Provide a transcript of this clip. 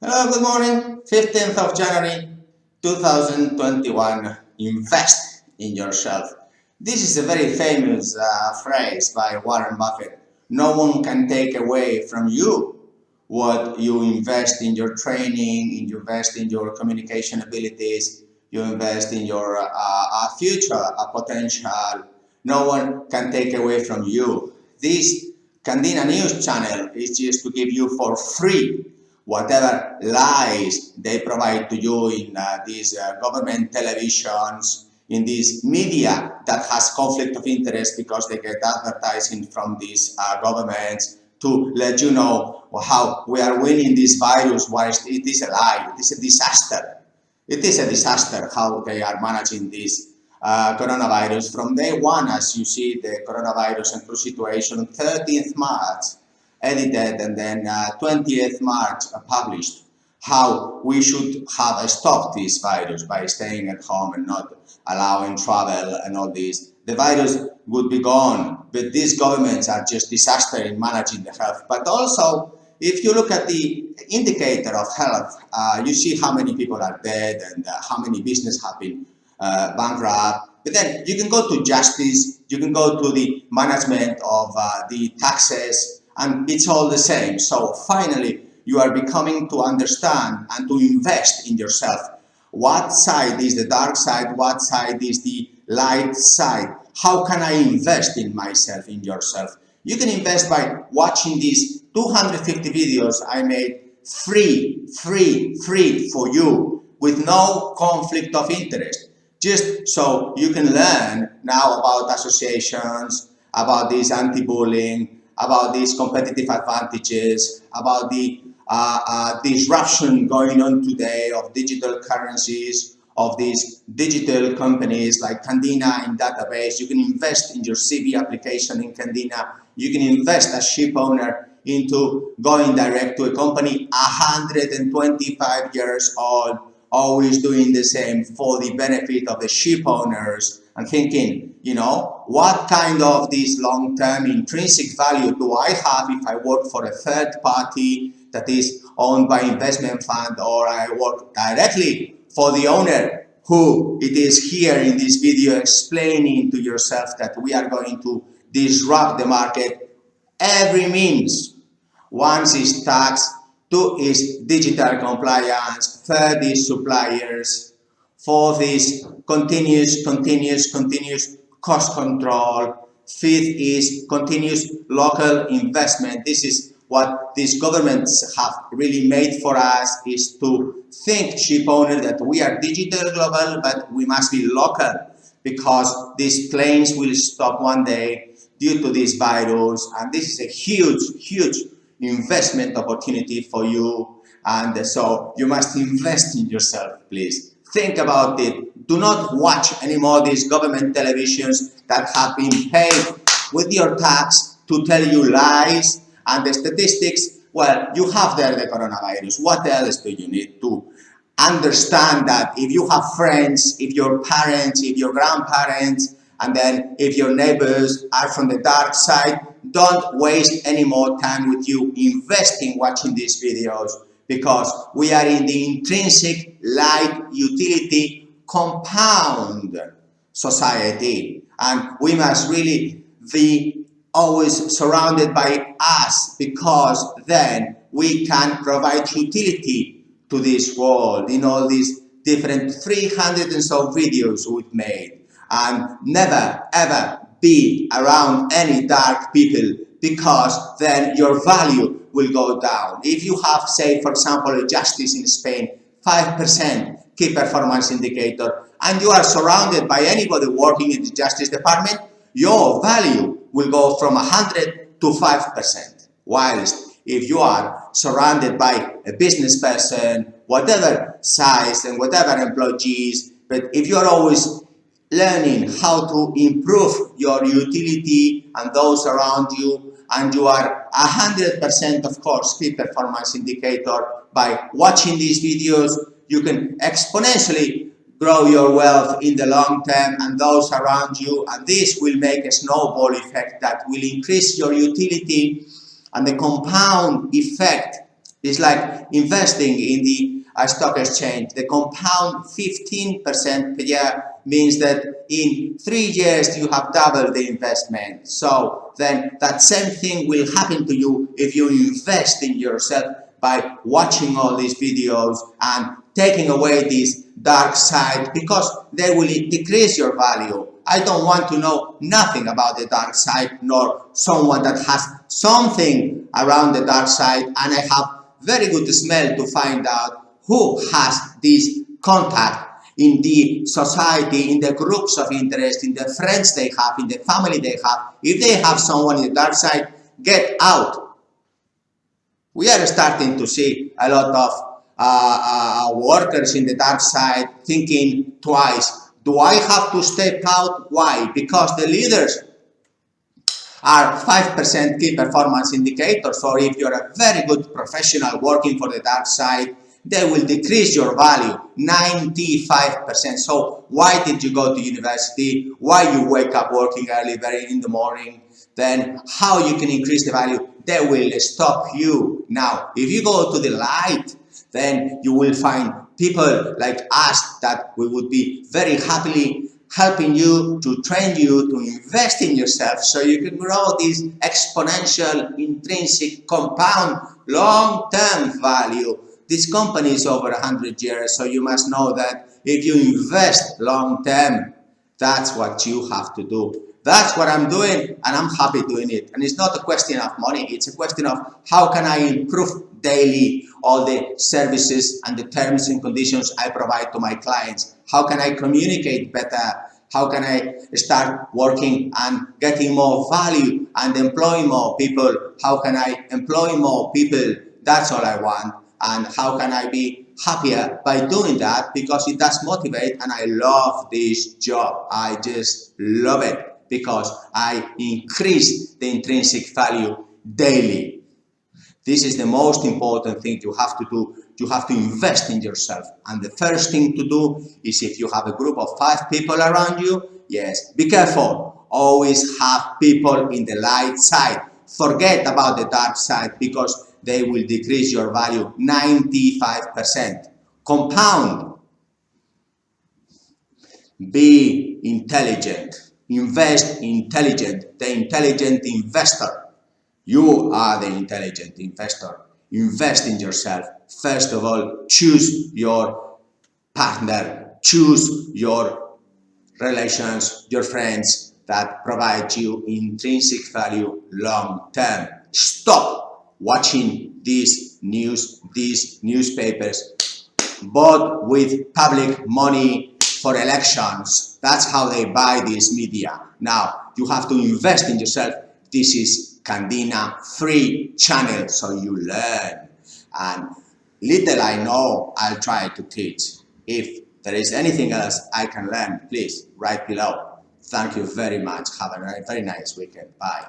Hello, good morning. 15th of January 2021. Invest in yourself. This is a very famous phrase by Warren Buffett. No one can take away from you what you invest in your training, you invest in your communication abilities, you invest in your future potential. No one can take away from you. This Candina News channel is just to give you for free whatever lies they provide to you in these government televisions, in this media that has conflict of interest because they get advertising from these governments to let you know how we are winning this virus, whilst it is a lie, it is a disaster. It is a disaster how they are managing this coronavirus. From day one, as you see, the coronavirus and cruise situation, 13th March, edited, and then 20th March published, how we should have stopped this virus by staying at home and not allowing travel and all this. The virus would be gone, but these governments are just disaster in managing the health. But also, if you look at the indicator of health, you see how many people are dead and how many businesses have been bankrupt. But then you can go to justice, you can go to the management of the taxes, and it's all the same. So finally, you are becoming to understand and to invest in yourself. What side is the dark side? What side is the light side? How can I invest in myself, in yourself? You can invest by watching these 250 videos I made free for you with no conflict of interest. Just so you can learn now about associations, about this anti-bullying, about these competitive advantages, about the disruption going on today of digital currencies, of these digital companies like Candina in database. You can invest in your CV application in Candina. You can invest as ship owner into going direct to a company 125 years old, always doing the same for the benefit of the ship owners, and thinking, you know, what kind of this long-term intrinsic value do I have if I work for a third party that is owned by investment fund, or I work directly for the owner, who it is here in this video explaining to yourself that we are going to disrupt the market every means. One is tax, two is digital compliance, third is suppliers, fourth is continuous cost control, fifth is continuous local investment. This is what these governments have really made for us, is to think, ship owner, that we are digital global, but we must be local, because these planes will stop one day due to this virus, and this is a huge investment opportunity for you. And so you must invest in yourself, please. Think about it. Do not watch anymore these government televisions that have been paid with your tax to tell you lies and the statistics. Well, you have there the coronavirus. What else do you need to understand? That if you have friends, if your parents, if your grandparents, and then if your neighbors are from the dark side, don't waste any more time with you. Invest in watching these videos, because we are in the intrinsic light utility compound society, and we must really be always surrounded by us, because then we can provide utility to this world in all these different 300 and so videos we've made. And never ever be around any dark people, because then your value will go down. If you have, say, for example, a justice in Spain, 5% key performance indicator, and you are surrounded by anybody working in the justice department, your value will go from 100 to 5%. Whilst if you are surrounded by a business person, whatever size and whatever employees, but if you are always learning how to improve your utility and those around you, and you are 100%, of course, key performance indicator, by watching these videos, you can exponentially grow your wealth in the long term and those around you, and this will make a snowball effect that will increase your utility, and the compound effect It's like investing in the stock exchange. The compound 15% per year means that in 3 years you have doubled the investment. So then that same thing will happen to you if you invest in yourself by watching all these videos and taking away this dark side, because they will decrease your value. I don't want to know nothing about the dark side, nor someone that has something around the dark side, and I have very good smell to find out who has this contact in the society, in the groups of interest, in the friends they have, in the family they have. If they have someone in the dark side, get out. We are starting to see a lot of workers in the dark side thinking twice. Do I have to step out? Why? Because the leaders are 5% key performance indicators. So if you're a very good professional working for the dark side, they will decrease your value 95%. So why did you go to university? Why you wake up working early, very in the morning? Then how you can increase the value? They will stop you. Now, if you go to the light, then you will find people like us that we would be very happily helping you, to train you, to invest in yourself so you can grow this exponential, intrinsic, compound, long-term value. This company is over 100 years, so you must know that if you invest long-term, that's what you have to do. That's what I'm doing, and I'm happy doing it. And it's not a question of money, it's a question of how can I improve daily all the services and the terms and conditions I provide to my clients. How can I communicate better? How can I start working and getting more value and employing more people? How can I employ more people? That's all I want. And how can I be happier by doing that? Because it does motivate, and I love this job. I just love it because I increase the intrinsic value daily. This is the most important thing you have to do. You have to invest in yourself. And the first thing to do is, if you have a group of 5 people around you, yes, be careful. Always have people in the light side. Forget about the dark side, because they will decrease your value 95%. Compound. Be intelligent. Invest intelligent. The intelligent investor. You are the intelligent investor. Invest in yourself. First of all, choose your partner. Choose your relations, your friends that provide you intrinsic value long term. Stop watching these newspapers bought with public money for elections. That's how they buy this media. Now, you have to invest in yourself. This is Candina free channel, so you learn. And little I know, I'll try to teach. If there is anything else I can learn, please write below. Thank you very much. Have a very nice weekend. Bye.